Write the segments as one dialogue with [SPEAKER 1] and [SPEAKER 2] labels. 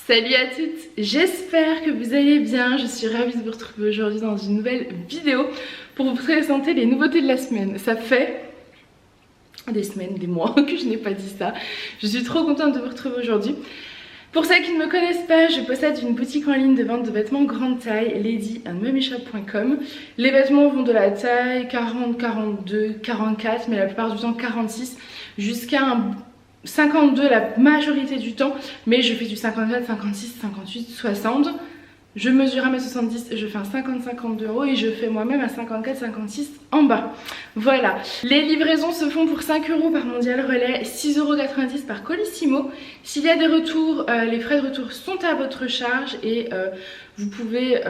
[SPEAKER 1] Salut à toutes, j'espère que vous allez bien. Je suis ravie de vous retrouver aujourd'hui dans une nouvelle vidéo pour vous présenter les nouveautés de la semaine. Ça fait des semaines, des mois que je n'ai pas dit ça. Je suis trop contente de vous retrouver aujourd'hui. Pour celles qui ne me connaissent pas, je possède une boutique en ligne de vente de vêtements grande taille, ladyandmummyshop.com. Les vêtements vont de la taille 40, 42, 44, mais la plupart du temps 46, jusqu'à un 52 la majorité du temps, mais je fais du 54, 56, 58, 60. Je mesure 1m70, je fais un 50-52 € et je fais moi-même un 54-56 en bas. Voilà, les livraisons se font pour 5 € par Mondial Relais, 6,90 € par Colissimo. S'il y a des retours, les frais de retour sont à votre charge et vous pouvez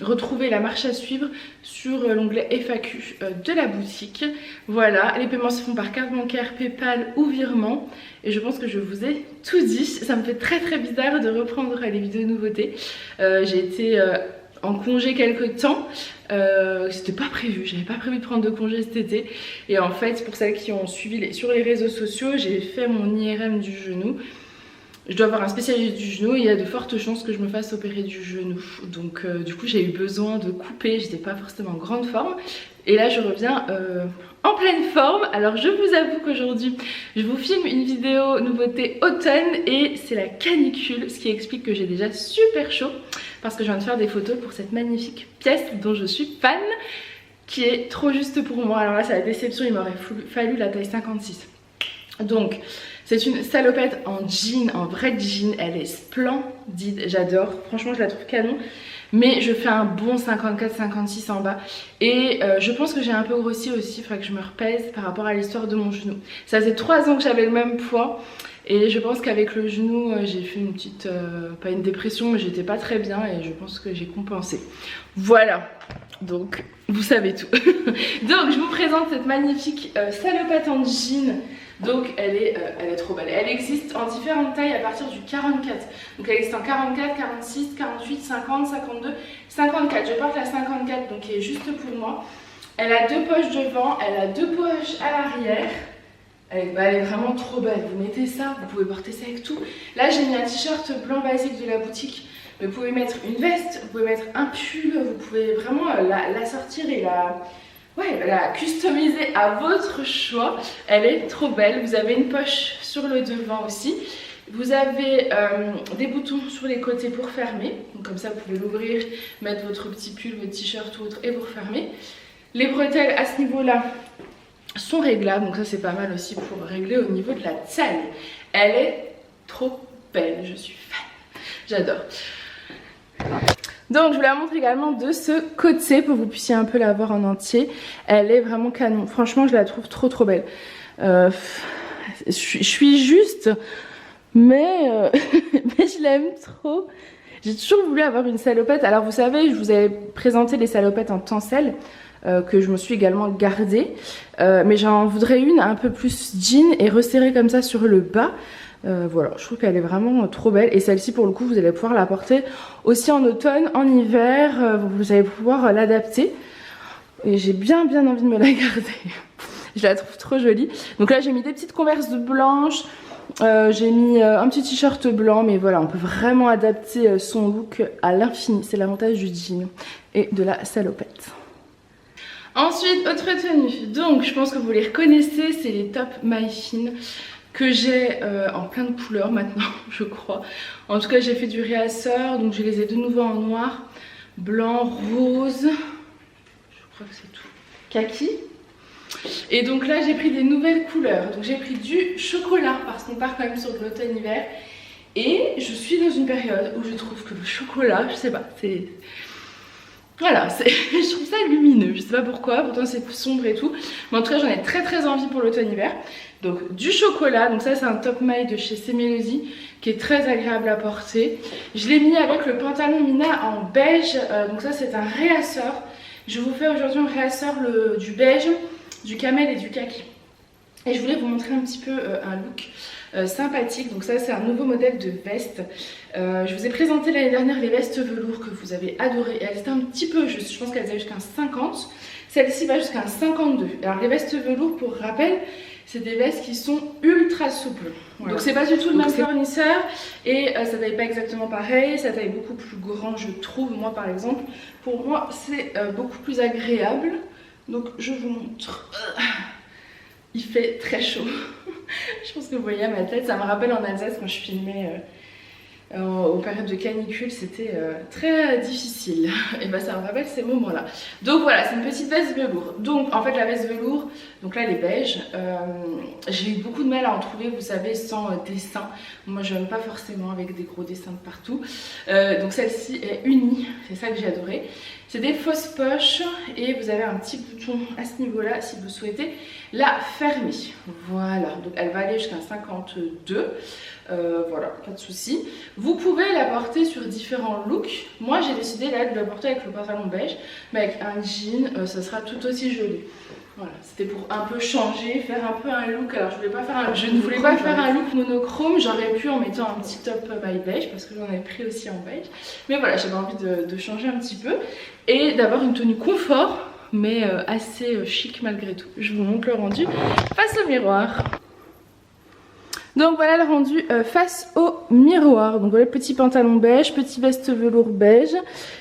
[SPEAKER 1] retrouver la marche à suivre sur l'onglet FAQ de la boutique. Voilà, les paiements se font par carte bancaire, PayPal ou virement. Et je pense que je vous ai tout dit. Ça me fait très bizarre de reprendre les vidéos nouveautés. J'ai été en congé quelques temps. C'était pas prévu, j'avais pas prévu de prendre de congé cet été. Et en fait, pour celles qui ont suivi sur les réseaux sociaux, j'ai fait mon IRM du genou. Je dois avoir un spécialiste du genou et il y a de fortes chances que je me fasse opérer du genou. Donc du coup j'ai eu besoin de couper, j'étais pas forcément en grande forme. Et là je reviens en pleine forme. Alors je vous avoue qu'aujourd'hui je vous filme une vidéo nouveauté automne et c'est la canicule. Ce qui explique que j'ai déjà super chaud parce que je viens de faire des photos pour cette magnifique pièce dont je suis fan, qui est trop juste pour moi. Alors là c'est la déception, il m'aurait fallu la taille 56. Donc c'est une salopette en jean, en vrai jean, elle est splendide, j'adore, franchement je la trouve canon. Mais je fais un bon 54-56 en bas et je pense que j'ai un peu grossi aussi, il faudrait que je me repèse par rapport à l'histoire de mon genou. Ça faisait 3 ans que j'avais le même poids et je pense qu'avec le genou j'ai fait une petite, pas une dépression mais j'étais pas très bien et je pense que j'ai compensé. Voilà, donc vous savez tout. Donc je vous présente cette magnifique salopette en jean. Donc elle est trop belle. Elle existe en différentes tailles à partir du 44. Donc elle existe en 44, 46, 48, 50, 52, 54. Je porte la 54 donc qui est juste pour moi. Elle a 2 poches devant, elle a 2 poches à l'arrière. Elle est vraiment trop belle. Vous mettez ça, vous pouvez porter ça avec tout. Là j'ai mis un t-shirt blanc basique de la boutique. Mais vous pouvez mettre une veste, vous pouvez mettre un pull, vous pouvez vraiment la sortir et la customiser à votre choix. Elle est trop belle. Vous avez une poche sur le devant aussi. Vous avez des boutons sur les côtés pour fermer. Donc comme ça vous pouvez l'ouvrir, mettre votre petit pull, votre t-shirt ou autre et vous refermer. Les bretelles à ce niveau là sont réglables. Donc ça c'est pas mal aussi pour régler au niveau de la taille. Elle est trop belle. Je suis fan. J'adore. Donc je vous la montre également de ce côté pour que vous puissiez un peu la voir en entier. Elle est vraiment canon. Franchement je la trouve trop belle. Je suis juste, mais je l'aime trop. J'ai toujours voulu avoir une salopette. Alors vous savez, je vous avais présenté les salopettes en tencel que je me suis également gardée. Mais j'en voudrais une un peu plus jean et resserrée comme ça sur le bas. Voilà, je trouve qu'elle est vraiment trop belle et celle-ci pour le coup vous allez pouvoir la porter aussi en automne, en hiver, vous allez pouvoir l'adapter et j'ai bien envie de me la garder. Je la trouve trop jolie. Donc là j'ai mis des petites converses blanches, j'ai mis un petit t-shirt blanc, mais voilà on peut vraiment adapter son look à l'infini, c'est l'avantage du jean et de la salopette. Ensuite, autre tenue, donc je pense que vous les reconnaissez, c'est les top My-Fin que j'ai en plein de couleurs maintenant, je crois. En tout cas, j'ai fait du réassort, donc je les ai de nouveau en noir, blanc, rose, je crois que c'est tout, kaki. Et donc là, j'ai pris des nouvelles couleurs. Donc j'ai pris du chocolat, parce qu'on part quand même sur de l'automne-hiver. Et je suis dans une période où je trouve que le chocolat, je sais pas, c'est... Voilà, je trouve ça lumineux, je sais pas pourquoi, pourtant c'est sombre et tout. Mais en tout cas j'en ai très envie pour l'automne-hiver. Donc du chocolat, donc ça c'est un top maille de chez Semelosi qui est très agréable à porter. Je l'ai mis avec le pantalon Mina en beige, donc ça c'est un réassort. Je vous fais aujourd'hui un réassort du beige, du camel et du kaki. Et je voulais vous montrer un petit peu un look sympathique. Donc ça c'est un nouveau modèle de veste. Je vous ai présenté l'année dernière les vestes velours que vous avez adorées. Elles étaient un petit peu justes, je pense qu'elles allaient jusqu'à un 50. Celle-ci va jusqu'à un 52. Alors les vestes velours, pour rappel, C'est des vestes qui sont ultra souples. Voilà. Donc c'est pas du tout le même fournisseur et ça taille pas exactement pareil, ça taille beaucoup plus grand je trouve. Moi par exemple, pour moi c'est beaucoup plus agréable. Donc je vous montre. Il fait très chaud. Je pense que vous voyez à ma tête, ça me rappelle en Alsace quand je filmais aux périodes de canicule, c'était très difficile. Et bah ça me rappelle ces moments là. Donc voilà, c'est une petite veste velours. Donc en fait la veste velours, donc là elle est beige. J'ai eu beaucoup de mal à en trouver, vous savez, sans dessin. Moi je n'aime pas forcément avec des gros dessins de partout. Donc celle-ci est unie, c'est ça que j'ai adoré. C'est des fausses poches et vous avez un petit bouton à ce niveau là si vous souhaitez la fermer. Voilà, donc elle va aller jusqu'à 52. Voilà, pas de souci. Vous pouvez la porter sur différents looks. Moi j'ai décidé là de la porter avec le pantalon beige, mais avec un jean, ça sera tout aussi joli. Voilà, c'était pour un peu changer, faire un peu un look. Alors je ne voulais pas faire un look monochrome, j'aurais pu en mettant un petit top by beige parce que j'en avais pris aussi en beige. Mais voilà, j'avais envie de changer un petit peu et d'avoir une tenue confort, mais assez chic malgré tout. Je vous montre le rendu face au miroir. Donc voilà le rendu face au miroir. Donc voilà le petit pantalon beige, petit veste velours beige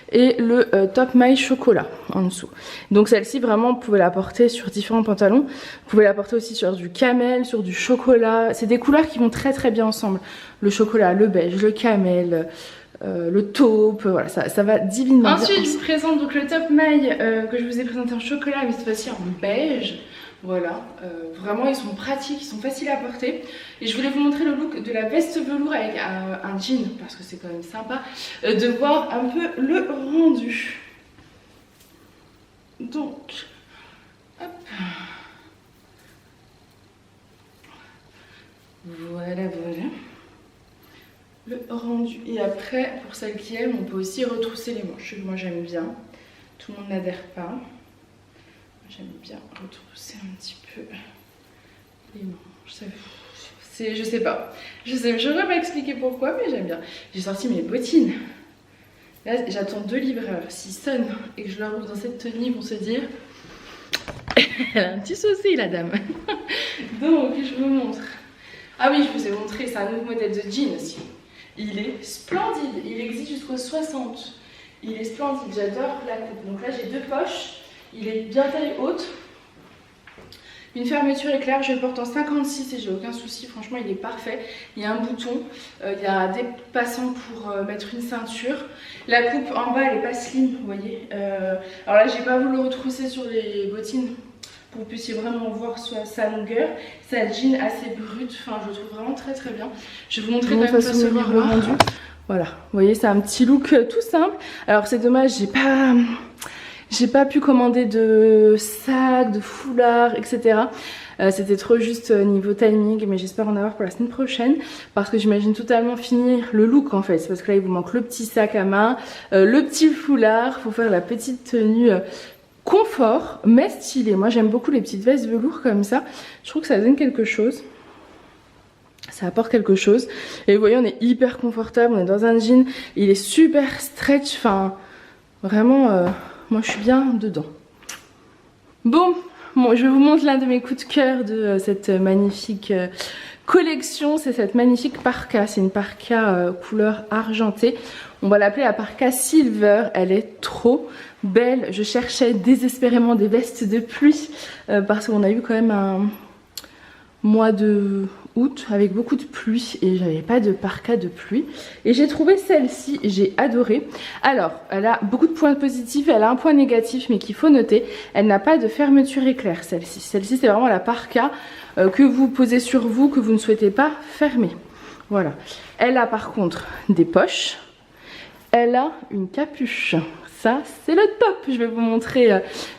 [SPEAKER 1] et le top maille chocolat en dessous. Donc celle-ci vraiment vous pouvez la porter sur différents pantalons. Vous pouvez la porter aussi sur du camel, sur du chocolat. C'est des couleurs qui vont très très bien ensemble. Le chocolat, le beige, le camel, le taupe, voilà, ça va divinement bien. Ensuite je vous présente donc le top maille que je vous ai présenté en chocolat, mais cette fois-ci en beige. Voilà, vraiment ils sont pratiques, ils sont faciles à porter. Et je voulais vous montrer le look de la veste velours avec un jean, parce que c'est quand même sympa de voir un peu le rendu. Donc, hop. Voilà, voilà. Le rendu. Et après, pour celles qui aiment, on peut aussi retrousser les manches. Moi j'aime bien, tout le monde n'adhère pas. J'aime bien retrousser un petit peu les manches. Je sais pas. Je n'aurais pas expliqué pourquoi, mais j'aime bien. J'ai sorti mes bottines. Là, j'attends 2 livreurs. S'ils sonnent et que je leur ouvre dans cette tenue, ils vont se dire elle a un petit souci, la dame. Donc, je vous montre. Ah oui, je vous ai montré, c'est un nouveau modèle de jean aussi. Il est splendide. Il existe jusqu'au 60. Il est splendide. J'adore la coupe. Donc là, j'ai 2 poches. Il est bien taille haute, une fermeture éclair, je le porte en 56 et j'ai aucun souci, franchement il est parfait. Il y a un bouton, il y a des passants pour mettre une ceinture. La coupe en bas elle est pas slim, vous voyez. Alors là j'ai pas voulu retrousser sur les bottines pour que vous puissiez vraiment voir sa longueur. C'est un jean assez brut, enfin je le trouve vraiment très très bien. Je vais vous montrer quand même face au miroir. Voilà, vous voyez c'est un petit look tout simple. Alors c'est dommage, j'ai pas pu commander de sac, de foulard, etc. C'était trop juste niveau timing, mais j'espère en avoir pour la semaine prochaine parce que j'imagine totalement finir le look en fait. C'est parce que là il vous manque le petit sac à main, le petit foulard, faut faire la petite tenue confort mais stylée. Moi j'aime beaucoup les petites vestes velours comme ça, je trouve que ça donne quelque chose. Ça apporte quelque chose et vous voyez on est hyper confortable, on est dans un jean, il est super stretch, enfin vraiment... moi je suis bien dedans. Bon, je vous montre l'un de mes coups de cœur de cette magnifique collection. C'est cette magnifique parka. C'est une parka couleur argentée. On va l'appeler la parka silver. Elle est trop belle. Je cherchais désespérément des vestes de pluie parce qu'on a eu quand même un mois de août avec beaucoup de pluie et j'avais pas de parka de pluie et j'ai trouvé celle-ci, j'ai adoré. Alors elle a beaucoup de points positifs, elle a un point négatif mais qu'il faut noter, elle n'a pas de fermeture éclair celle-ci. Celle-ci c'est vraiment la parka que vous posez sur vous, que vous ne souhaitez pas fermer. Voilà, elle a par contre des poches, elle a une capuche. Ça c'est le top, je vais vous montrer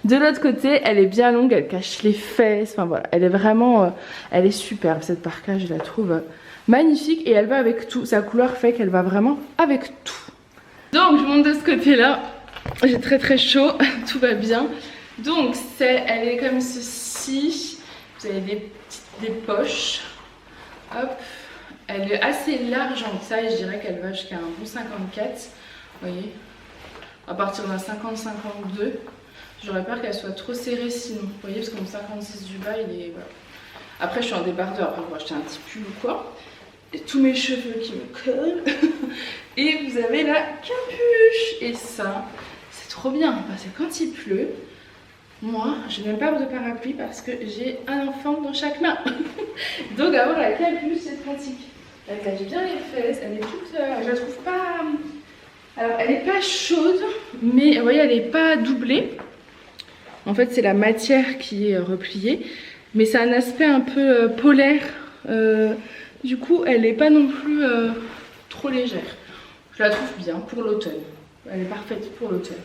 [SPEAKER 1] de l'autre côté. Elle est bien longue, elle cache les fesses, enfin voilà, elle est vraiment, elle est superbe cette parka, je la trouve magnifique et elle va avec tout, sa couleur fait qu'elle va vraiment avec tout. Donc je monte de ce côté là, j'ai très très chaud, tout va bien. Donc elle est comme ceci, vous avez des poches, hop, elle est assez large en taille, je dirais qu'elle va jusqu'à un bon 54, vous voyez. À partir d'un 50-52, j'aurais peur qu'elle soit trop serrée sinon. Vous voyez, parce que mon 56 du bas, il est... Voilà. Après je suis en débardeur, après on va acheter un petit pull ou quoi. Et tous mes cheveux qui me collent. Et vous avez la capuche. Et ça, c'est trop bien parce que quand il pleut, moi je n'ai pas de parapluie parce que j'ai un enfant dans chaque main. Donc avoir la capuche c'est pratique. Elle cache bien les fesses, elle est toute... je la trouve pas... Alors elle n'est pas chaude, mais vous voyez elle n'est pas doublée. En fait c'est la matière qui est repliée. Mais c'est un aspect un peu polaire. Du coup elle n'est pas non plus trop légère. Je la trouve bien pour l'automne. Elle est parfaite pour l'automne.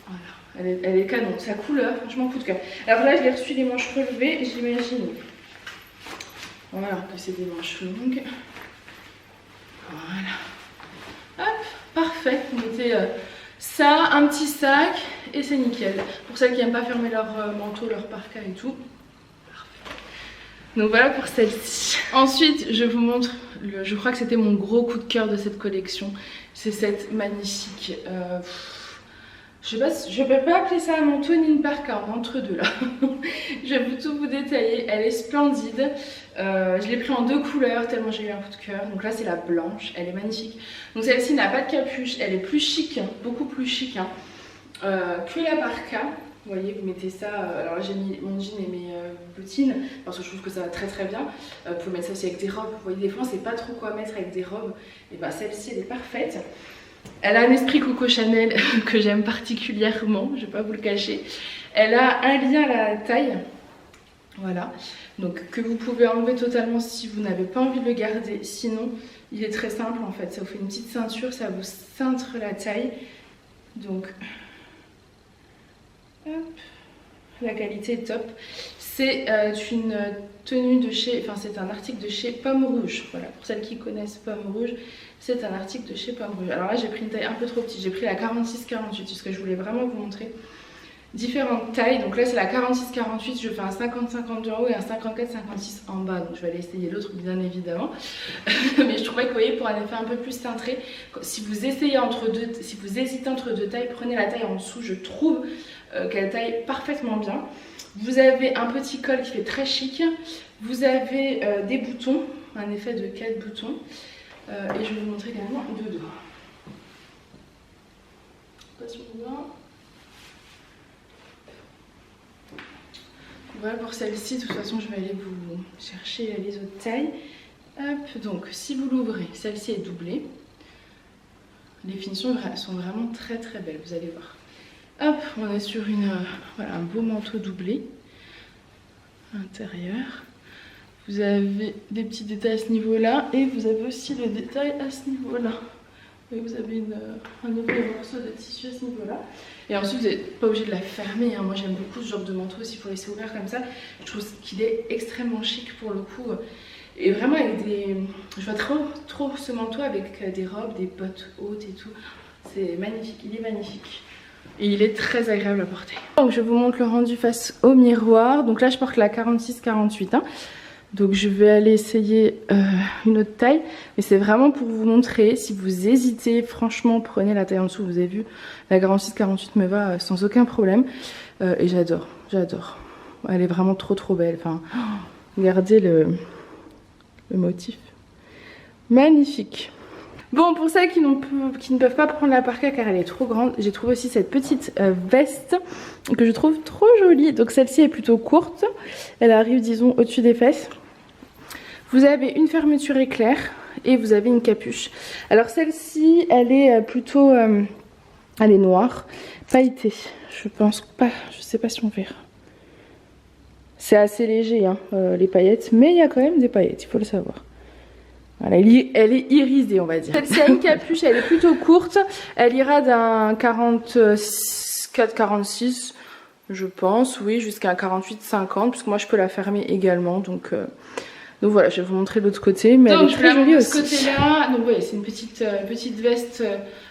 [SPEAKER 1] Voilà, elle est canon. Sa couleur, franchement coup de cœur. Alors là je l'ai reçu les manches relevées, j'imagine. Voilà, que c'est des manches longues. Voilà. Hop, parfait. Vous mettez ça, un petit sac et c'est nickel. Pour celles qui n'aiment pas fermer leur manteau, leur parka et tout. Parfait. Donc voilà pour celle-ci. Ensuite, je vous montre, je crois que c'était mon gros coup de cœur de cette collection. C'est cette magnifique... je ne peux pas appeler ça un manteau ni une parka, entre deux là. Je vais tout vous détailler. Elle est splendide. Je l'ai pris en 2 couleurs tellement j'ai eu un coup de cœur. Donc là c'est la blanche, elle est magnifique. Donc celle-ci n'a pas de capuche, elle est plus chic, beaucoup plus chic que la parka. Vous voyez, vous mettez ça, alors là j'ai mis mon jean et mes bottines parce que je trouve que ça va très très bien. Vous pouvez mettre ça aussi avec des robes. Vous voyez, des fois on ne sait pas trop quoi mettre avec des robes. Et bien celle-ci elle est parfaite. Elle a un esprit Coco Chanel que j'aime particulièrement, je ne vais pas vous le cacher. Elle a un lien à la taille, voilà, donc que vous pouvez enlever totalement si vous n'avez pas envie de le garder. Sinon, il est très simple en fait, ça vous fait une petite ceinture, ça vous cintre la taille. Donc, hop, la qualité est top. C'est une tenue de chez, enfin c'est un article de chez Pomme Rouge. Voilà, pour celles qui connaissent Pomme Rouge, c'est un article de chez Pomme Rouge. Alors là j'ai pris une taille un peu trop petite, j'ai pris la 46-48 parce que je voulais vraiment vous montrer différentes tailles. Donc là c'est la 46-48, je fais un 50-52 en haut et un 54-56 en bas. Donc je vais aller essayer l'autre bien évidemment. Mais je trouvais que vous voyez, pour un effet un peu plus cintré, si vous essayez entre deux, si vous hésitez entre deux tailles, prenez la taille en dessous, je trouve qu'elle taille parfaitement bien. Vous avez un petit col qui fait très chic. Vous avez des boutons, un effet de 4 boutons. Et je vais vous montrer également de dos. Voilà pour celle-ci. De toute façon, je vais aller vous chercher les autres tailles. Hop, donc, si vous l'ouvrez, celle-ci est doublée. Les finitions sont vraiment très très belles, vous allez voir. Hop, on est sur voilà, un beau manteau doublé intérieur. Vous avez des petits détails à ce niveau-là et vous avez aussi le détail à ce niveau-là. Vous avez un autre morceau de tissu à ce niveau-là. Et ensuite, vous n'êtes pas obligé de la fermer. Moi, j'aime beaucoup ce genre de manteau s'il faut laisser ouvert comme ça. Je trouve qu'il est extrêmement chic pour le coup. Et vraiment avec des... Je vois trop ce manteau avec des robes, des bottes hautes et tout. C'est magnifique, il est magnifique. Et il est très agréable à porter. Donc je vous montre le rendu face au miroir. Donc là je porte la 46-48. Donc je vais aller essayer une autre taille. Mais c'est vraiment pour vous montrer. Si vous hésitez, franchement prenez la taille en dessous. Vous avez vu, la 46-48 me va sans aucun problème. Et j'adore, j'adore. Elle est vraiment trop belle. Enfin, regardez le motif. Magnifique. Bon, pour celles qui ne peuvent pas prendre la parka car elle est trop grande, j'ai trouvé aussi cette petite veste que je trouve trop jolie. Donc celle-ci est plutôt courte, elle arrive disons au-dessus des fesses. Vous avez une fermeture éclair et vous avez une capuche. Alors celle-ci, elle est plutôt, elle est noire, pailletée. Je pense pas, je sais pas si on verra. C'est assez léger les paillettes, mais il y a quand même des paillettes, il faut le savoir. Voilà, elle est irisée on va dire. Celle-ci a une capuche, elle est plutôt courte. Elle ira d'un 44-46 je pense, oui, jusqu'à 48-50 puisque moi je peux la fermer également. Donc voilà, je vais vous montrer l'autre côté. Mais donc, elle est très jolie aussi. De ce côté-là, donc oui, c'est une petite veste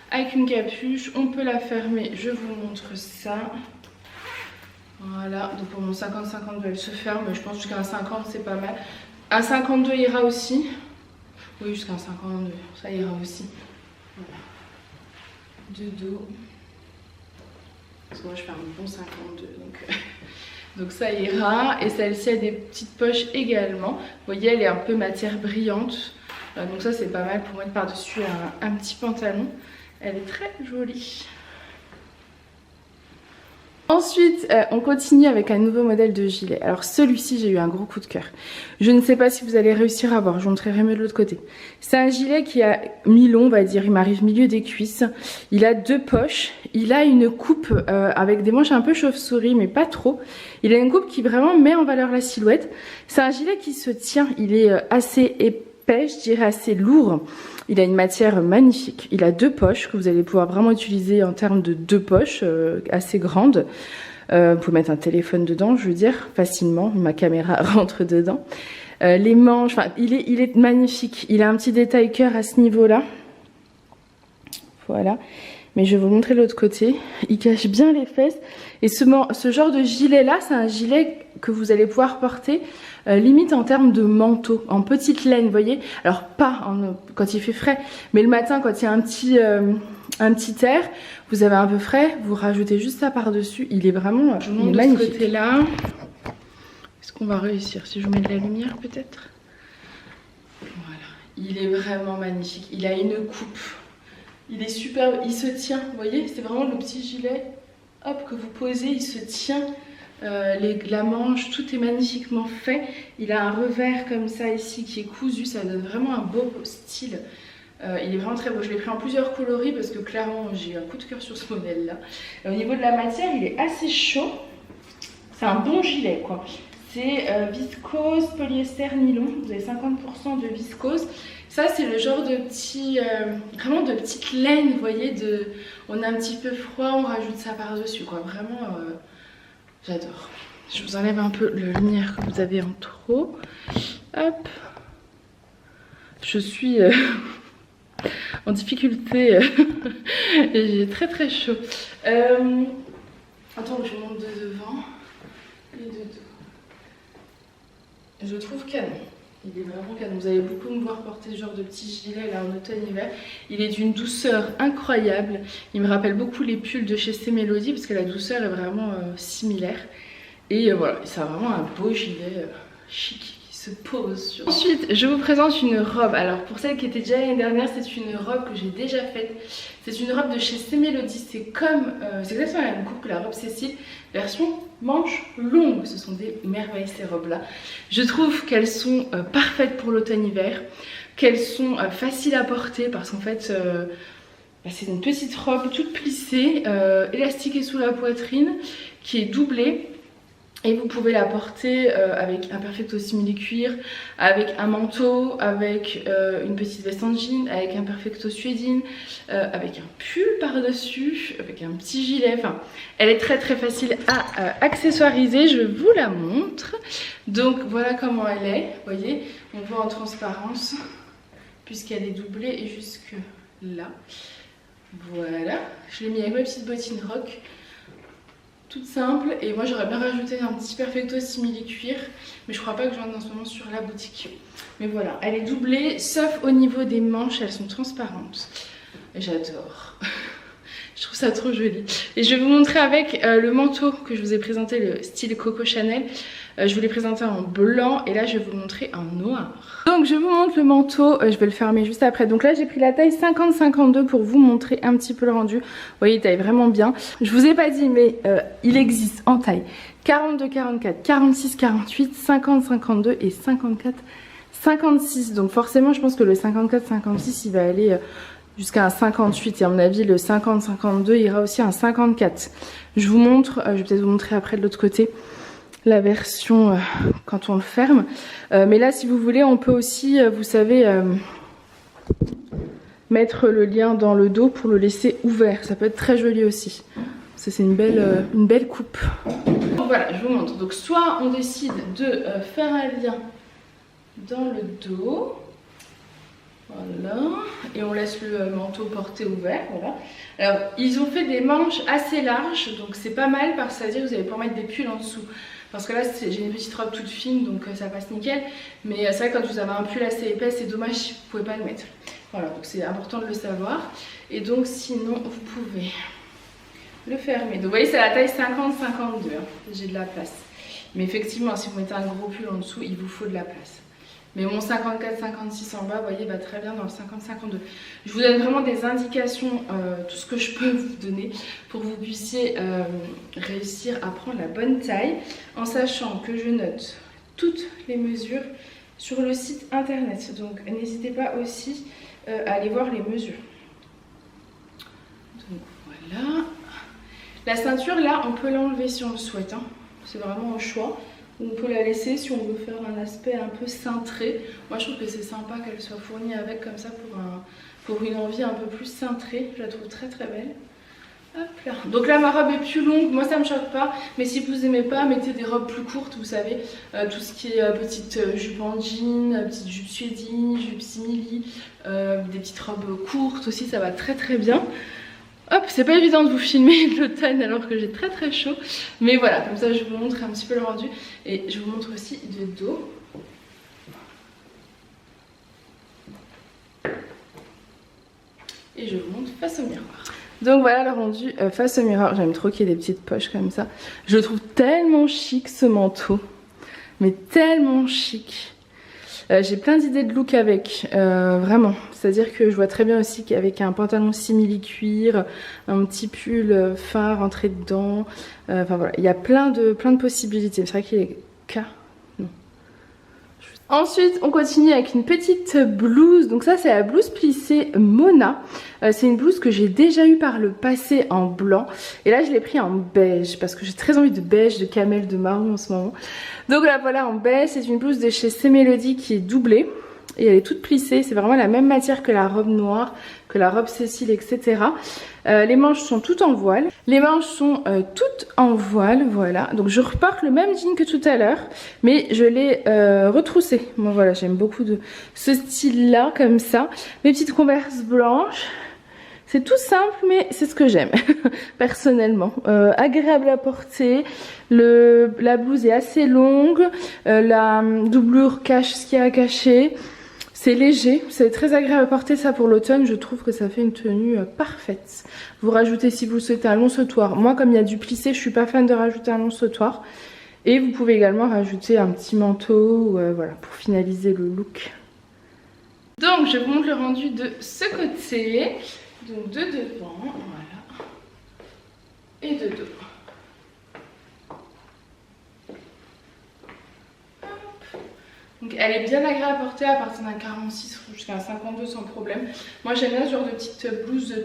[SPEAKER 1] avec une capuche. On peut la fermer, je vous montre ça. Voilà, donc pour mon 50-52 elle se ferme, je pense jusqu'à un 50 c'est pas mal. Un 52 ira aussi. Oui, jusqu'à un 52, ça ira aussi. Voilà. De dos. Parce que moi je fais un bon 52, donc donc ça ira. Et celle-ci a des petites poches également. Vous voyez, elle est un peu matière brillante, donc ça c'est pas mal pour mettre par-dessus un petit pantalon. Elle est très jolie. Ensuite, on continue avec un nouveau modèle de gilet. Alors celui-ci, j'ai eu un gros coup de cœur. Je ne sais pas si vous allez réussir à voir, je vous montrerai mieux de l'autre côté. C'est un gilet qui a mi-long, on va dire, il m'arrive milieu des cuisses. Il a 2 poches, il a une coupe avec des manches un peu chauve-souris, mais pas trop. Il a une coupe qui vraiment met en valeur la silhouette. C'est un gilet qui se tient, il est assez épais, je dirais assez lourd. Il a une matière magnifique. Il a 2 poches que vous allez pouvoir vraiment utiliser en termes de 2 poches assez grandes. Vous pouvez mettre un téléphone dedans, je veux dire, facilement. Ma caméra rentre dedans. Les manches, enfin, il est magnifique. Il a un petit détail cœur à ce niveau-là. Voilà. Mais je vais vous montrer l'autre côté. Il cache bien les fesses. Et ce genre de gilet-là, c'est un gilet que vous allez pouvoir porter limite en termes de manteau, en petite laine, vous voyez. Alors pas quand il fait frais, mais le matin quand il y a un petit air, vous avez un peu frais, vous rajoutez juste ça par-dessus. Il est vraiment magnifique. Je vous montre de ce côté-là. Est-ce qu'on va réussir si je mets de la lumière peut-être? Voilà. Il est vraiment magnifique. Il a une coupe. Il est superbe. Il se tient, vous voyez. C'est vraiment le petit gilet. Hop, que vous posez, il se tient. La manche, tout est magnifiquement fait. Il a un revers comme ça ici qui est cousu, ça donne vraiment un beau style. Il est vraiment très beau. Je l'ai pris en plusieurs coloris parce que clairement j'ai eu un coup de cœur sur ce modèle là. Au niveau de la matière, il est assez chaud. C'est un bon gilet quoi. C'est viscose, polyester, nylon. Vous avez 50% de viscose. Ça c'est le genre de petit, vraiment de petite laine, vous voyez. On a un petit peu froid, on rajoute ça par dessus quoi. Vraiment. J'adore. Je vous enlève un peu la lumière que vous avez en trop. Hop. Je suis en difficulté. J'ai très très chaud. Attends, je monte de devant et de dos. Je trouve canon. Il est vraiment canon. Vous allez beaucoup me voir porter ce genre de petit gilet là en automne-hiver. Il est d'une douceur incroyable. Il me rappelle beaucoup les pulls de chez C Melody parce que la douceur est vraiment similaire. Et voilà, ça a vraiment un beau gilet chic qui se pose sur. Ensuite, je vous présente une robe. Alors pour celle qui était déjà l'année dernière, c'est une robe que j'ai déjà faite. C'est une robe de chez C Melody. C'est exactement la même coupe que la robe Cécile, version manches longues. Ce sont des merveilles ces robes là. Je trouve qu'elles sont parfaites pour l'automne-hiver, qu'elles sont faciles à porter parce qu'en fait c'est une petite robe toute plissée, élastiquée sous la poitrine, qui est doublée. Et vous pouvez la porter avec un perfecto simili-cuir, avec un manteau, avec une petite veste en jean, avec un perfecto suédine, avec un pull par-dessus, avec un petit gilet. Enfin, elle est très très facile à accessoiriser. Je vous la montre. Donc voilà comment elle est. Vous voyez, on voit en transparence puisqu'elle est doublée et jusque là. Voilà. Je l'ai mis avec ma petite bottine rock. Toute simple, et moi j'aurais bien rajouté un petit perfecto simili cuir, mais je crois pas que j'en ai en ce moment sur la boutique. Mais voilà, elle est doublée, sauf au niveau des manches, elles sont transparentes. J'adore. Je trouve ça trop joli. Et je vais vous montrer avec le manteau que je vous ai présenté, le style Coco Chanel. Je vous l'ai présenté en blanc et là je vais vous le montrer en noir. Donc je vous montre le manteau, je vais le fermer juste après. Donc là j'ai pris la taille 50-52 pour vous montrer un petit peu le rendu. Vous voyez, il taille vraiment bien. Je vous ai pas dit mais il existe en taille 42-44, 46-48, 50-52 et 54-56. Donc forcément je pense que le 54-56 il va aller jusqu'à un 58 et à mon avis le 50-52 ira aussi à un 54. Je vous montre, je vais peut-être vous montrer après de l'autre côté la version quand on le ferme. Mais là si vous voulez on peut aussi, vous savez, mettre le lien dans le dos pour le laisser ouvert. Ça peut être très joli aussi. C'est une belle coupe. Donc voilà, je vous montre. Donc soit on décide de faire un lien dans le dos. Voilà, et on laisse le manteau porté ouvert, voilà. Alors, ils ont fait des manches assez larges, donc c'est pas mal parce que ça veut dire que vous allez pouvoir mettre des pulls en dessous. Parce que là, j'ai une petite robe toute fine, donc ça passe nickel. Mais c'est vrai que quand vous avez un pull assez épais, c'est dommage si vous pouvez pas le mettre. Voilà, donc c'est important de le savoir. Et donc sinon, vous pouvez le fermer. Donc vous voyez, c'est la taille 50-52, hein. J'ai de la place. Mais effectivement, si vous mettez un gros pull en dessous, il vous faut de la place. Mais mon 54-56 en bas, vous voyez, va très bien dans le 50-52. Je vous donne vraiment des indications, tout ce que je peux vous donner pour que vous puissiez réussir à prendre la bonne taille, en sachant que je note toutes les mesures sur le site internet. Donc n'hésitez pas aussi à aller voir les mesures. Donc voilà. La ceinture là, on peut l'enlever si on le souhaite, hein. C'est vraiment au choix. On peut la laisser si on veut faire un aspect un peu cintré. Moi je trouve que c'est sympa qu'elle soit fournie avec comme ça pour une envie un peu plus cintrée. Je la trouve très très belle. Hop là. Donc là ma robe est plus longue, moi ça me choque pas. Mais si vous aimez pas, mettez des robes plus courtes, vous savez. Tout ce qui est petite jupe en jean, petite jupe suédine, jupe simili, des petites robes courtes aussi, ça va très très bien. Hop, c'est pas évident de vous filmer l'automne alors que j'ai très très chaud. Mais voilà, comme ça je vous montre un petit peu le rendu. Et je vous montre aussi de dos. Et je vous montre face au miroir. Donc voilà le rendu face au miroir. J'aime trop qu'il y ait des petites poches comme ça. Je le trouve tellement chic ce manteau. Mais tellement chic. J'ai plein d'idées de look avec, vraiment. C'est-à-dire que je vois très bien aussi qu'avec un pantalon simili cuir, un petit pull fin rentré dedans. Enfin voilà, il y a plein de possibilités. C'est vrai qu'il est canon. Ensuite, on continue avec une petite blouse. Donc ça, c'est la blouse plissée Mona. C'est une blouse que j'ai déjà eue par le passé en blanc. Et là, je l'ai pris en beige parce que j'ai très envie de beige, de camel, de marron en ce moment. Donc là, voilà, en beige. C'est une blouse de chez C'est Mélodie qui est doublée. Et elle est toute plissée. C'est vraiment la même matière que la robe noire, que la robe Cécile, etc. Les manches sont toutes en voile. Les manches sont toutes en voile, voilà. Donc je reporte le même jean que tout à l'heure, mais je l'ai retroussé. Moi voilà, j'aime beaucoup de ce style-là, comme ça. Mes petites Converse blanches. C'est tout simple, mais c'est ce que j'aime, personnellement. Agréable à porter. La blouse est assez longue. La doublure cache ce qu'il y a à cacher. C'est léger, c'est très agréable à porter ça pour l'automne, je trouve que ça fait une tenue parfaite. Vous rajoutez si vous le souhaitez un long sautoir. Moi comme il y a du plissé, je suis pas fan de rajouter un long sautoir. Et vous pouvez également rajouter un petit manteau, voilà, pour finaliser le look. Donc je vous montre le rendu de ce côté, donc de devant, voilà, et de dos. Donc elle est bien agréable à porter à partir d'un 46 jusqu'à un 52 sans problème. Moi j'aime bien ce genre de petite blouse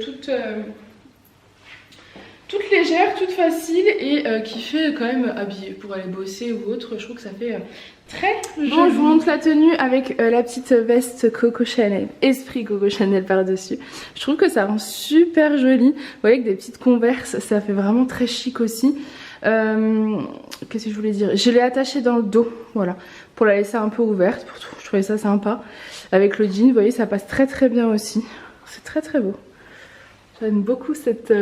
[SPEAKER 1] toute légère, toute facile et qui fait quand même habillée pour aller bosser ou autre. Je trouve que ça fait très joli. Bon, je vous montre la tenue avec la petite veste Coco Chanel, esprit Coco Chanel par-dessus. Je trouve que ça rend super joli. Vous voyez, avec des petites Converse, ça fait vraiment très chic aussi. Qu'est-ce que je voulais dire? Je l'ai attachée dans le dos, voilà, pour la laisser un peu ouverte. Je trouvais ça sympa. Avec le jean, vous voyez, ça passe très très bien aussi. C'est très très beau. J'aime beaucoup cette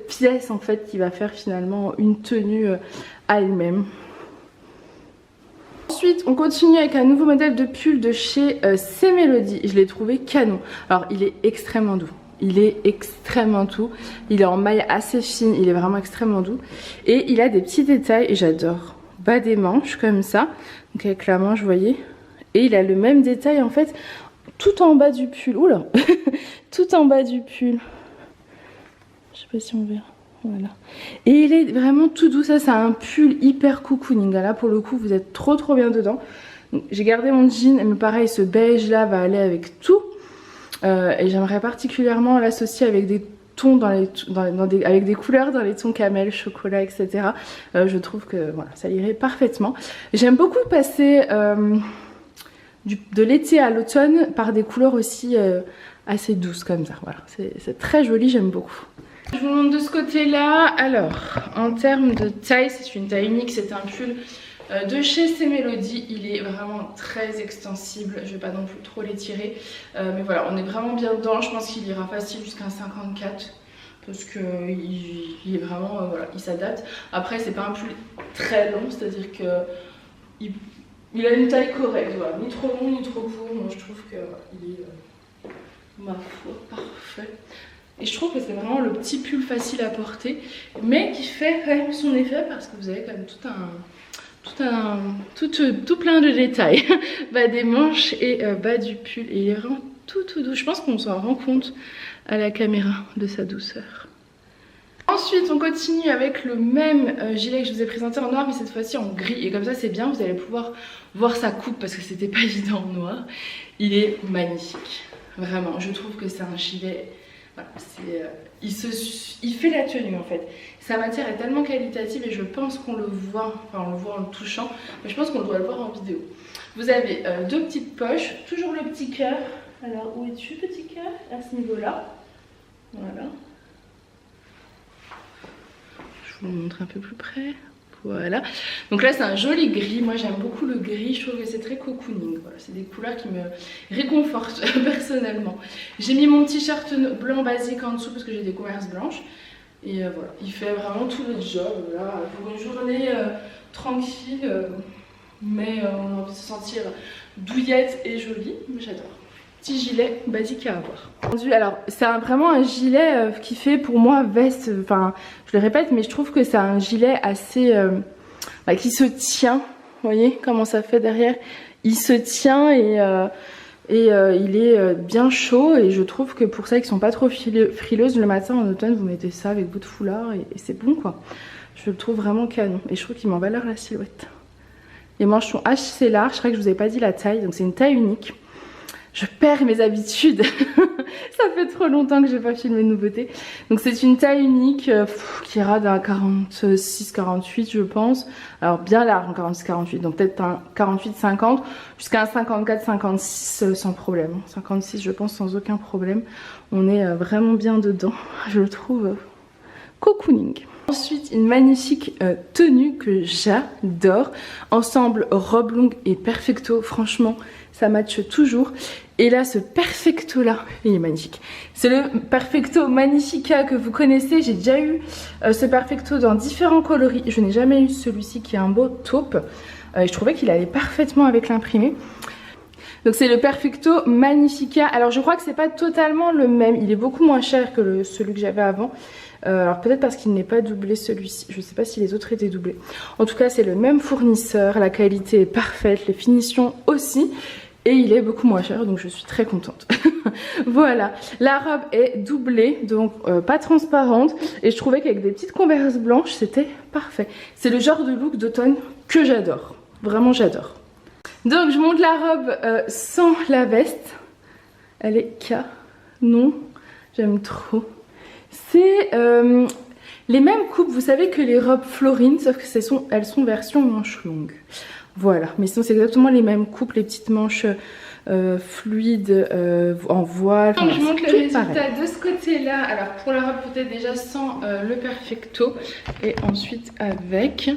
[SPEAKER 1] pièce en fait qui va faire finalement une tenue à elle-même. Ensuite, on continue avec un nouveau modèle de pull de chez C'est Mélodie. Je l'ai trouvé canon. Alors, il est extrêmement doux. Il est extrêmement doux. Il est en maille assez fine. Il est vraiment extrêmement doux. Et il a des petits détails. Et j'adore. Bas des manches comme ça. Donc avec la manche, vous voyez. Et il a le même détail en fait tout en bas du pull. Oula. Tout en bas du pull. Je sais pas si on verra. Voilà. Et il est vraiment tout doux. Ça, c'est un pull hyper cocooning. Là, pour le coup, vous êtes trop bien dedans. J'ai gardé mon jean. Mais pareil, ce beige là va aller avec tout. Et j'aimerais particulièrement l'associer avec des tons avec des couleurs dans les tons camel, chocolat, etc. Je trouve que voilà, ça irait parfaitement. J'aime beaucoup passer de l'été à l'automne par des couleurs aussi assez douces comme ça. Voilà, c'est très joli, j'aime beaucoup. Je vous montre de ce côté-là. Alors, en termes de taille, c'est une taille unique, c'est un pull de chez C'est Mélodie. Il est vraiment très extensible, je vais pas non plus trop l'étirer, mais voilà, on est vraiment bien dedans. Je pense qu'il ira facile jusqu'à un 54 parce que il est vraiment, voilà, il s'adapte. Après, c'est pas un pull très long, c'est-à-dire que il a une taille correcte, voilà, ni trop long ni trop court. Moi je trouve que voilà, il est ma foi parfait. Et je trouve que c'est vraiment le petit pull facile à porter, mais qui fait quand même son effet parce que vous avez quand même tout plein de détails. Bas des manches et bas du pull. Et il est vraiment tout doux. Je pense qu'on s'en rend compte à la caméra de sa douceur. Ensuite on continue avec le même gilet que je vous ai présenté en noir mais cette fois-ci en gris. Et comme ça c'est bien, vous allez pouvoir voir sa coupe parce que c'était pas évident en noir. Il est magnifique. Vraiment, je trouve que c'est un gilet... Voilà, il fait la tenue en fait. Sa matière est tellement qualitative et je pense qu'on le voit, enfin on le voit en le touchant, mais je pense qu'on doit le voir en vidéo. Vous avez deux petites poches, toujours le petit cœur. Alors où es-tu petit cœur? À ce niveau-là. Voilà. Je vous le montre un peu plus près. Voilà, donc là c'est un joli gris, moi j'aime beaucoup le gris, je trouve que c'est très cocooning, voilà, c'est des couleurs qui me réconfortent personnellement. J'ai mis mon t-shirt blanc basique en dessous parce que j'ai des Converse blanches et voilà, il fait vraiment tout le job là, pour une journée tranquille, mais on a envie de se sentir douillette et jolie, j'adore. Petit gilet basique à avoir. Alors c'est vraiment un gilet qui fait pour moi veste, enfin je le répète mais je trouve que c'est un gilet assez qui se tient. Vous voyez comment ça fait derrière, il se tient et il est bien chaud et je trouve que pour celles qui sont pas trop frileuses le matin en automne vous mettez ça avec votre foulard et c'est bon quoi. Je le trouve vraiment canon et je trouve qu'il met en valeur la silhouette. Les manches sont assez larges, je crois que je vous ai pas dit la taille, donc c'est une taille unique. Je perds mes habitudes. Ça fait trop longtemps que j'ai pas filmé de nouveautés. Donc c'est une taille unique qui ira d'un 46-48 je pense. Alors bien large en 46-48, donc peut-être un 48-50 jusqu'à un 54-56 sans problème. 56 je pense sans aucun problème. On est vraiment bien dedans. Je le trouve cocooning. Ensuite une magnifique tenue que j'adore. Ensemble robe longue et perfecto, franchement ça matche toujours. Et là ce perfecto là, il est magnifique. C'est le perfecto magnifica que vous connaissez. J'ai déjà eu ce perfecto dans différents coloris. Je n'ai jamais eu celui-ci qui est un beau taupe. Je trouvais qu'il allait parfaitement avec l'imprimé. Donc c'est le perfecto magnifica. Alors je crois que c'est pas totalement le même. Il est beaucoup moins cher que celui que j'avais avant. Alors peut-être parce qu'il n'est pas doublé celui-ci. Je ne sais pas si les autres étaient doublés. En tout cas c'est le même fournisseur. La qualité est parfaite. Les finitions aussi. Et il est beaucoup moins cher donc je suis très contente. Voilà, la robe est doublée donc pas transparente et je trouvais qu'avec des petites Converse blanches c'était parfait. C'est le genre de look d'automne que j'adore, vraiment j'adore. Donc je monte la robe sans la veste, elle est canon, j'aime trop. C'est les mêmes coupes, vous savez que les robes Florine sauf que elles sont version manches longues. Voilà, mais sinon c'est exactement les mêmes coupes, les petites manches fluides en voile. Donc je montre le résultat pareil. De ce côté-là. Alors pour la robe peut-être déjà sans le perfecto et ensuite avec.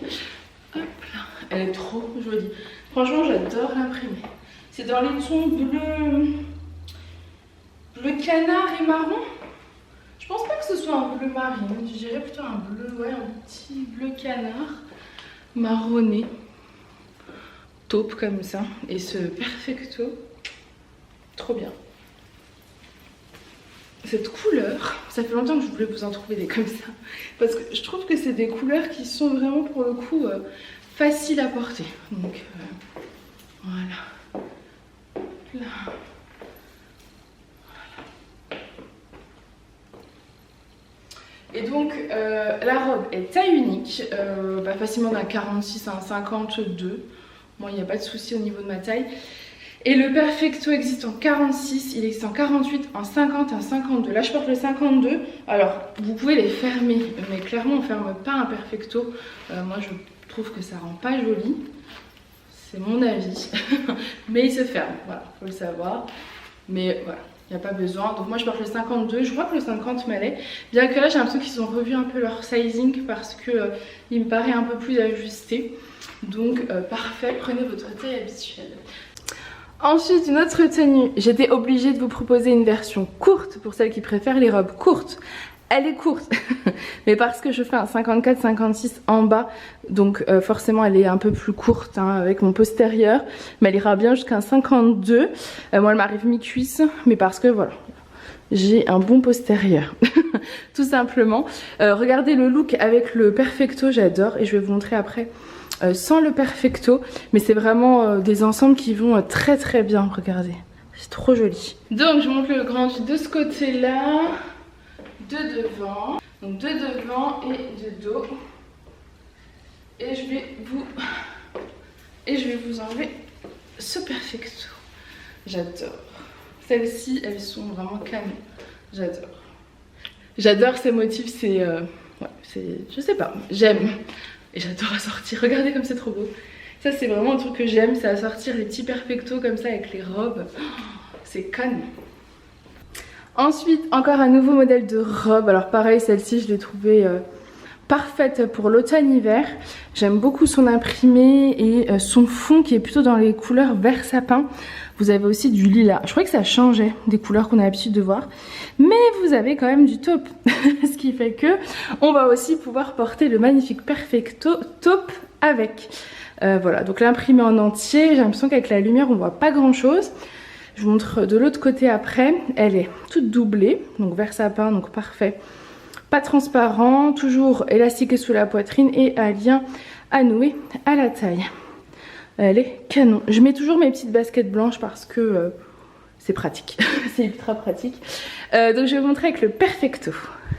[SPEAKER 1] Hop là, elle est trop jolie. Franchement j'adore l'imprimer. C'est dans les tons bleu canard et marron. Je pense pas que ce soit un bleu marine, je dirais plutôt un bleu, ouais, un petit bleu canard marronné. Taupe comme ça et ce perfecto trop bien. Cette couleur, ça fait longtemps que je voulais vous en trouver des comme ça parce que je trouve que c'est des couleurs qui sont vraiment pour le coup faciles à porter. Donc voilà. Là. Et donc la robe est taille unique, facilement d'un 46 à un 52. Moi il n'y a pas de souci au niveau de ma taille. Et le perfecto existe en 46, il existe en 48, en 50 et en 52. Là je porte le 52. Alors vous pouvez les fermer, mais clairement on ne ferme pas un perfecto. Moi je trouve que ça rend pas joli. C'est mon avis. Mais il se ferme, voilà, faut le savoir. Mais voilà, il n'y a pas besoin. Donc moi je porte le 52, je crois que le 50 m'allait. Bien que là j'ai l'impression qu'ils ont revu un peu leur sizing parce que il me paraît un peu plus ajusté. Donc parfait, prenez votre taille habituelle. Ensuite une autre tenue, j'étais obligée de vous proposer une version courte pour celles qui préfèrent les robes courtes. Elle est courte, mais parce que je fais un 54-56 en bas, donc forcément elle est un peu plus courte hein, avec mon postérieur, mais elle ira bien jusqu'à un 52. Moi elle m'arrive mi-cuisse, mais parce que voilà, j'ai un bon postérieur, tout simplement. Regardez le look avec le perfecto, j'adore, et je vais vous montrer après sans le perfecto, mais c'est vraiment des ensembles qui vont très très bien, regardez, c'est trop joli. Donc je monte le grand de ce côté là, de devant, donc de devant et de dos, et je vais vous enlever ce perfecto, j'adore. Celles-ci elles sont vraiment canon, j'adore ces motifs, c'est je sais pas, j'aime. Et j'adore assortir, regardez comme c'est trop beau. Ça c'est vraiment un truc que j'aime, c'est assortir les petits perfectos comme ça avec les robes. Oh, c'est canon. Ensuite, encore un nouveau modèle de robe. Alors pareil, celle-ci je l'ai trouvée parfaite pour l'automne-hiver. J'aime beaucoup son imprimé et son fond qui est plutôt dans les couleurs vert sapin. Vous avez aussi du lilas. Je crois que ça changeait des couleurs qu'on a l'habitude de voir. Mais vous avez quand même du taupe. Ce qui fait que on va aussi pouvoir porter le magnifique perfecto taupe avec. Voilà, donc l'imprimé en entier. J'ai l'impression qu'avec la lumière on voit pas grand chose. Je vous montre de l'autre côté après. Elle est toute doublée, donc vert sapin, donc parfait. Pas transparent, toujours élastiqué sous la poitrine et un lien à nouer à la taille. Elle est canon. Je mets toujours mes petites baskets blanches parce que c'est pratique. C'est ultra pratique. Donc je vais vous montrer avec le perfecto.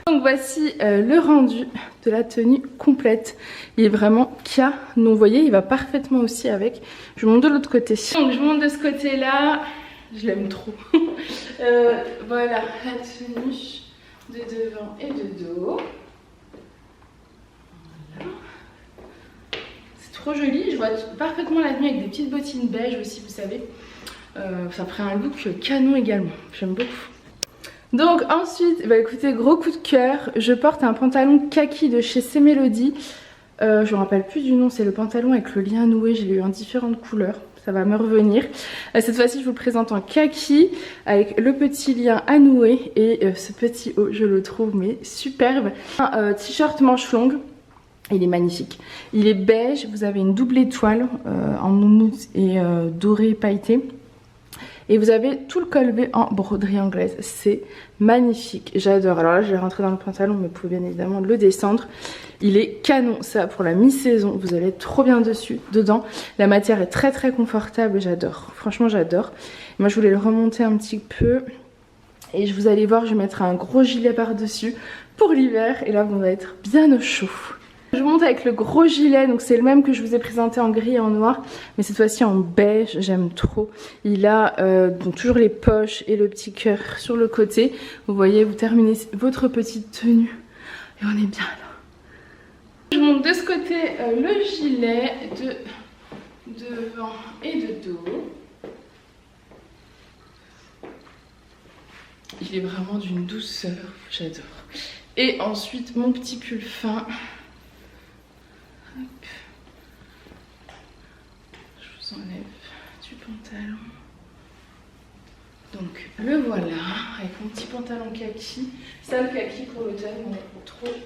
[SPEAKER 1] Donc voici le rendu de la tenue complète. Il est vraiment canon. Vous voyez, il va parfaitement aussi avec. Je vous montre de l'autre côté. Donc je vous montre de ce côté-là. Je l'aime trop. Voilà la tenue de devant et de dos. Voilà. Trop joli, je vois parfaitement la tenue avec des petites bottines beige aussi, vous savez. Ça ferait un look canon également, j'aime beaucoup. Donc ensuite, bah écoutez, gros coup de cœur, je porte un pantalon kaki de chez C'est Mélodie. Je me rappelle plus du nom, c'est le pantalon avec le lien noué, je l'ai eu en différentes couleurs. Ça va me revenir. Cette fois-ci, je vous le présente en kaki avec le petit lien à nouer et ce petit haut, je le trouve mais superbe. Un t-shirt manche longue. Il est magnifique. Il est beige, vous avez une double étoile en nounours et doré pailleté. Et vous avez tout le col V en broderie anglaise. C'est magnifique, j'adore. Alors là, je vais rentrer dans le pantalon, mais vous pouvez bien évidemment le descendre. Il est canon, ça pour la mi-saison. Vous allez être trop bien dedans. La matière est très très confortable, j'adore. Franchement, j'adore. Moi, je voulais le remonter un petit peu. Et vous allez voir, je vais mettre un gros gilet par-dessus pour l'hiver. Et là, vous allez être bien au chaud. Je vous montre avec le gros gilet, donc c'est le même que je vous ai présenté en gris et en noir, mais cette fois-ci en beige, j'aime trop. Il a donc toujours les poches et le petit cœur sur le côté. Vous voyez, vous terminez votre petite tenue et on est bien là. Je vous montre de ce côté le gilet de devant et de dos. Il est vraiment d'une douceur, j'adore. Et ensuite mon petit pull fin. Je vous enlève du pantalon. Donc le voilà avec mon petit pantalon kaki. Ça, le kaki pour l'automne, on est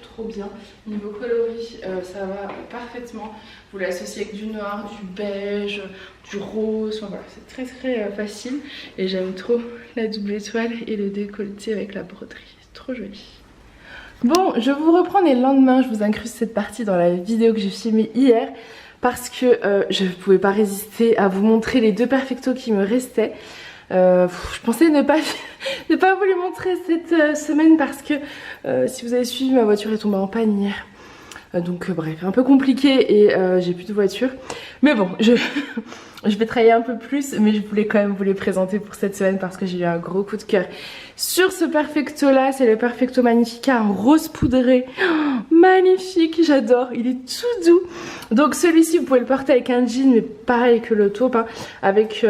[SPEAKER 1] trop bien. Niveau coloris, ça va parfaitement. Vous l'associez avec du noir, du beige, du rose. Enfin, voilà, c'est très facile. Et j'aime trop la double étoile et le décolleté avec la broderie. C'est trop joli. Bon, je vous reprends les lendemains, je vous incruste cette partie dans la vidéo que j'ai filmée hier parce que je ne pouvais pas résister à vous montrer les deux perfectos qui me restaient. Je pensais ne pas vous les montrer cette semaine parce que si vous avez suivi, ma voiture est tombée en panne hier. Donc bref, un peu compliqué et j'ai plus de voiture. Mais bon, je vais travailler un peu plus, mais je voulais quand même vous les présenter pour cette semaine parce que j'ai eu un gros coup de cœur sur ce perfecto là. C'est le Perfecto Magnifica en rose poudré. Oh, magnifique, j'adore, il est tout doux. Donc celui-ci vous pouvez le porter avec un jean, mais pareil que le taupe, hein, avec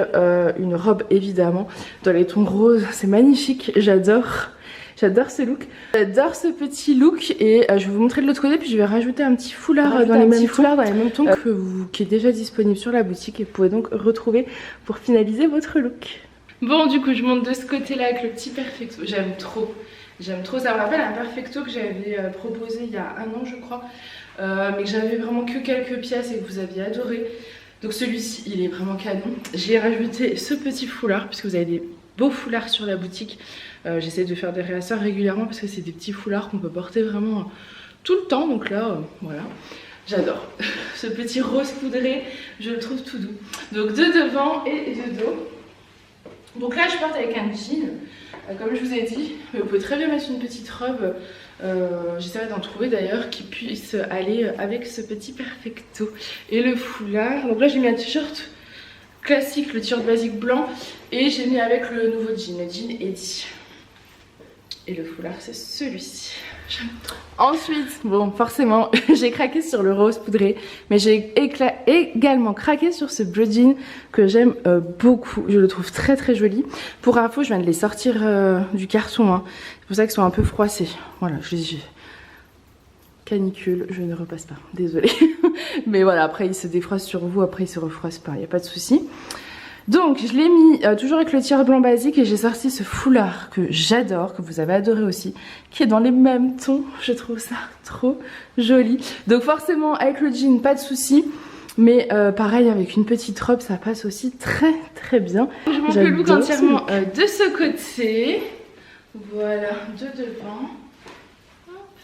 [SPEAKER 1] une robe évidemment dans les tons roses. C'est magnifique, j'adore. J'adore ce look, j'adore ce petit look et je vais vous montrer de l'autre côté, puis je vais rajouter un petit foulard dans les mêmes tons qui est déjà disponible sur la boutique et vous pouvez donc retrouver pour finaliser votre look. Bon, du coup je monte de ce côté là avec le petit perfecto, j'aime trop, ça me rappelle un perfecto que j'avais proposé il y a un an je crois, mais que j'avais vraiment que quelques pièces et que vous aviez adoré. Donc celui-ci il est vraiment canon. J'ai rajouté ce petit foulard puisque vous avez des beaux foulards sur la boutique. J'essaie de faire des réassorts régulièrement parce que c'est des petits foulards qu'on peut porter vraiment tout le temps. Donc là, voilà. J'adore. Ce petit rose poudré, je le trouve tout doux. Donc de devant et de dos. Donc là je porte avec un jean, comme je vous ai dit, mais vous pouvez très bien mettre une petite robe, j'essaierai d'en trouver d'ailleurs, qui puisse aller avec ce petit perfecto. Et le foulard, donc là j'ai mis un t-shirt classique, le t-shirt basique blanc, et j'ai mis avec le nouveau jean, le jean Eddy. Et le foulard c'est celui-ci. J'aime trop. Ensuite, bon forcément j'ai craqué sur le rose poudré, mais j'ai également craqué sur ce bleu jean que j'aime beaucoup. Je le trouve très très joli. Pour info, je viens de les sortir du carton, hein. C'est pour ça qu'ils sont un peu froissés. Voilà, je les ai... Canicule, je ne repasse pas, désolée. Mais voilà, après il se défroisse sur vous, après il se refroisse pas, il n'y a pas de souci. Donc je l'ai mis toujours avec le t-shirt blanc basique et j'ai sorti ce foulard que j'adore, que vous avez adoré aussi, qui est dans les mêmes tons. Je trouve ça trop joli. Donc forcément avec le jean pas de souci, mais pareil avec une petite robe ça passe aussi très très bien. Je monte le look entièrement de ce côté. Voilà, de devant. Hop,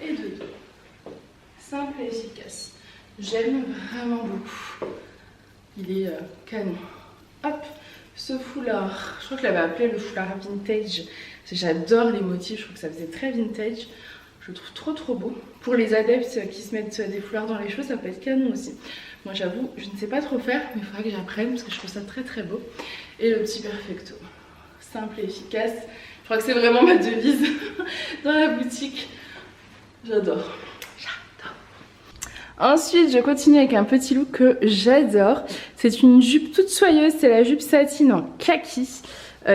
[SPEAKER 1] et de dos. Simple et efficace. J'aime vraiment beaucoup. Il est canon. Hop, ce foulard, je crois que je l'avais appelé le foulard vintage. J'adore les motifs, je trouve que ça faisait très vintage. Je le trouve trop beau. Pour les adeptes qui se mettent des foulards dans les cheveux, ça peut être canon aussi. Moi j'avoue, je ne sais pas trop faire, mais il faudra que j'apprenne parce que je trouve ça très très beau. Et le petit perfecto, simple et efficace. Je crois que c'est vraiment ma devise dans la boutique. J'adore. Ensuite, je continue avec un petit look que j'adore. C'est une jupe toute soyeuse, c'est la jupe satine en kaki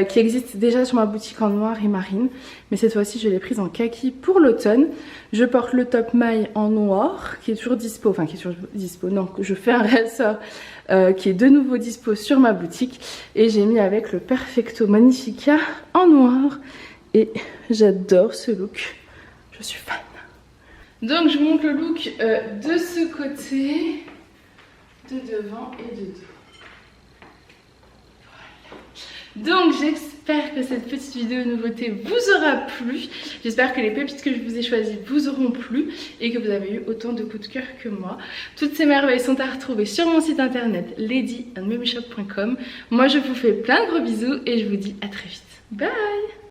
[SPEAKER 1] qui existe déjà sur ma boutique en noir et marine. Mais cette fois-ci, je l'ai prise en kaki pour l'automne. Je porte le top maille en noir qui est toujours dispo, enfin qui est toujours dispo, non, que je fais un réassort qui est de nouveau dispo sur ma boutique. Et j'ai mis avec le Perfecto Magnifica en noir. Et j'adore ce look, je suis fan. Donc je vous montre le look de ce côté, de devant et de dos. Voilà. Donc j'espère que cette petite vidéo nouveauté vous aura plu. J'espère que les pépites que je vous ai choisies vous auront plu et que vous avez eu autant de coups de cœur que moi. Toutes ces merveilles sont à retrouver sur mon site internet ladyandmamyshop.com. Moi je vous fais plein de gros bisous et je vous dis à très vite. Bye!